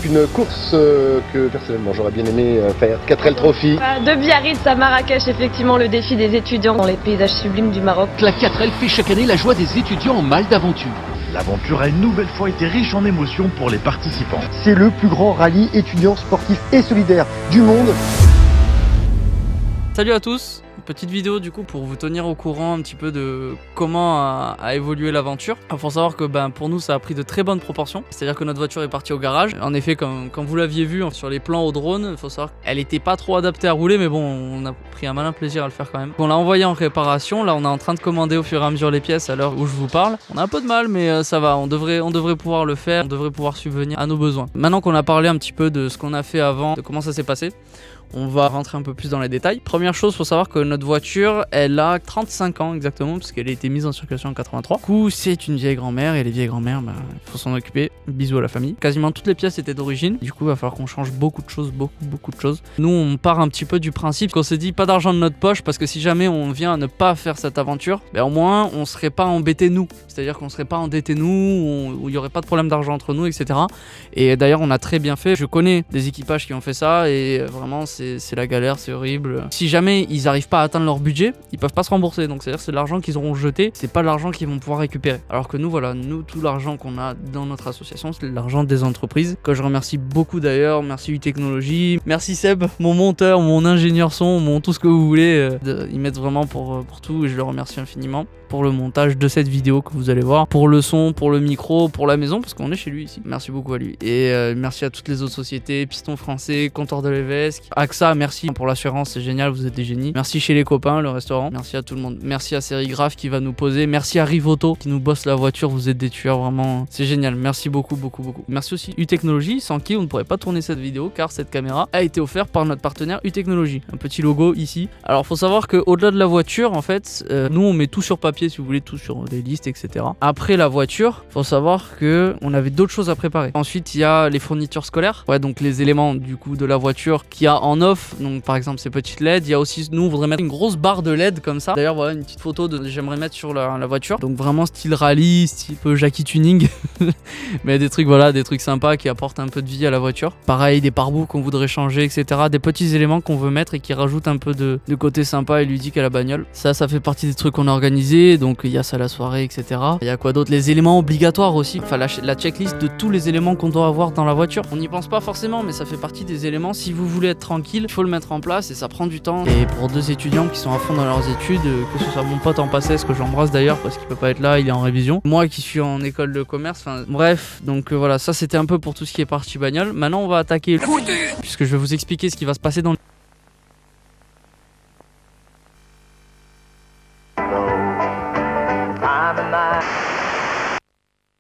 une course que personnellement j'aurais bien aimé faire, 4L Trophy. De Biarritz à Marrakech, effectivement, le défi des étudiants dans les paysages sublimes du Maroc. La 4L fait chaque année la joie des étudiants en mal d'aventure. L'aventure a une nouvelle fois été riche en émotions pour les participants. C'est le plus grand rallye étudiant, sportif et solidaire du monde. Salut à tous, petite vidéo du coup pour vous tenir au courant un petit peu de comment a évolué l'aventure. Il faut savoir que pour nous ça a pris de très bonnes proportions, c'est-à-dire que notre voiture est partie au garage. En effet, comme vous l'aviez vu sur les plans au drone, il faut savoir qu'elle n'était pas trop adaptée à rouler, mais bon, on a pris un malin plaisir à le faire quand même. On l'a envoyé en réparation, là on est en train de commander au fur et à mesure les pièces à l'heure où je vous parle. On a un peu de mal mais ça va, on devrait pouvoir le faire, on devrait pouvoir subvenir à nos besoins. Maintenant qu'on a parlé un petit peu de ce qu'on a fait avant, de comment ça s'est passé, on va rentrer un peu plus dans les détails. Première chose, il faut savoir que notre voiture, elle a 35 ans exactement, parce qu'elle a été mise en circulation en 83. Du coup, c'est une vieille grand-mère, et les vieilles grand-mères, il faut s'en occuper. Bisous à la famille. Quasiment toutes les pièces étaient d'origine. Du coup, il va falloir qu'on change beaucoup de choses, beaucoup de choses. Nous, on part un petit peu du principe qu'on s'est dit pas d'argent de notre poche, parce que si jamais on vient à ne pas faire cette aventure, au moins, on serait pas embêtés nous. C'est-à-dire qu'on serait pas endettés nous, où il y aurait pas de problème d'argent entre nous, etc. Et d'ailleurs, on a très bien fait. Je connais des équipages qui ont fait ça, et vraiment, c'est la galère, c'est horrible. Si jamais ils arrivent pas à atteindre leur budget, ils peuvent pas se rembourser. Donc c'est-à-dire c'est de l'argent qu'ils auront jeté, c'est pas l'argent qu'ils vont pouvoir récupérer. Alors que nous, voilà, tout l'argent qu'on a dans notre association, c'est l'argent des entreprises. Que je remercie beaucoup d'ailleurs. Merci U-Technologie, merci Seb, mon monteur, mon ingénieur son, tout ce que vous voulez. Ils mettent vraiment pour tout et je le remercie infiniment. Pour le montage de cette vidéo que vous allez voir, pour le son, pour le micro, pour la maison, parce qu'on est chez lui ici. Merci beaucoup à lui. Et merci à toutes les autres sociétés, Piston Français, Comptoir de l'Évesque, AXA, merci pour l'assurance, c'est génial, vous êtes des génies. Merci chez les copains, le restaurant. Merci à tout le monde. Merci à Sérigraphe qui va nous poser. Merci à Rivoto qui nous bosse la voiture, vous êtes des tueurs, vraiment. C'est génial, merci beaucoup. Merci aussi U-Technologie, sans qui on ne pourrait pas tourner cette vidéo, car cette caméra a été offerte par notre partenaire U-Technologie. Un petit logo ici. Alors, faut savoir qu'au-delà de la voiture, en fait, nous on met tout sur papier, si vous voulez, tout sur des listes, etc. Après la voiture, faut savoir que on avait d'autres choses à préparer. Ensuite, il y a les fournitures scolaires. Ouais, donc les éléments du coup de la voiture qu'il y a en off. Donc par exemple ces petites LED. Il y a aussi, nous on voudrait mettre une grosse barre de LED comme ça. D'ailleurs voilà une petite photo de j'aimerais mettre sur la voiture. Donc vraiment style rallye, style peu Jackie Tuning. Mais des trucs sympas qui apportent un peu de vie à la voiture. Pareil, des pare-boues qu'on voudrait changer, etc. Des petits éléments qu'on veut mettre et qui rajoutent un peu de côté sympa et ludique à la bagnole. Ça fait partie des trucs qu'on a organisés. Donc il y a ça à la soirée, etc. Il y a quoi d'autre? Les éléments obligatoires aussi. Enfin la checklist de tous les éléments qu'on doit avoir dans la voiture. On n'y pense pas forcément, mais ça fait partie des éléments. Si vous voulez être tranquille, il faut le mettre en place et ça prend du temps. Et pour deux étudiants qui sont à fond dans leurs études, que ce soit mon pote en passesse que j'embrasse d'ailleurs parce qu'il peut pas être là, il est en révision. Moi qui suis en école de commerce, bref, donc voilà, ça c'était un peu pour tout ce qui est partie bagnole. Maintenant on va attaquer puisque je vais vous expliquer ce qui va se passer dans le